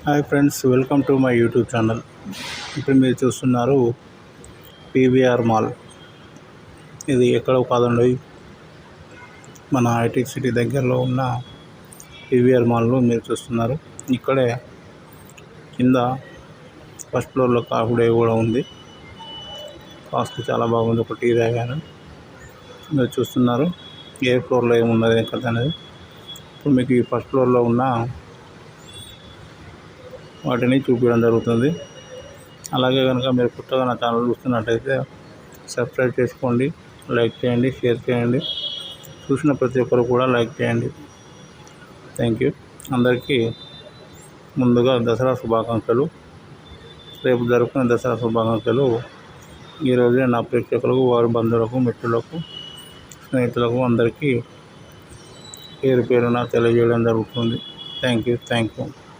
Hi friends, welcome to my YouTube channel. ఇప్పుడు మీరు చూస్తున్నారు పీవీఆర్ మాల్. ఇది ఎక్కడో కాదండి, మన హైటెక్ సిటీ దగ్గరలో ఉన్న పీవీఆర్ మాల్లో మీరు చూస్తున్నారు. ఇక్కడే కింద ఫస్ట్ ఫ్లోర్లో కాఫీ డే కూడా ఉంది. కాస్ట్ చాలా బాగుంది. ఒక టీ తాగాను. మీరు చూస్తున్నారు ఏ ఫ్లోర్లో ఏమున్నది ఎక్కడ అనేది. ఇప్పుడు మీకు ఈ ఫస్ట్ ఫ్లోర్లో ఉన్న వాటిని చూపించడం జరుగుతుంది. అలాగే కనుక మీరు కొత్తగా నా ఛానల్ చూస్తున్నట్టయితే సబ్స్క్రైబ్ చేసుకోండి, లైక్ చేయండి, షేర్ చేయండి. చూసిన ప్రతి ఒక్కరు కూడా లైక్ చేయండి. Thank you. అందరికీ ముందుగా దసరా శుభాకాంక్షలు. రేపు జరుపుకునే దసరా శుభాకాంక్షలు ఈరోజే నా ప్రేక్షకులకు, వారి బంధువులకు, మిత్రులకు, స్నేహితులకు అందరికీ పేరు పేరున తెలియజేయడం జరుగుతుంది. Thank you.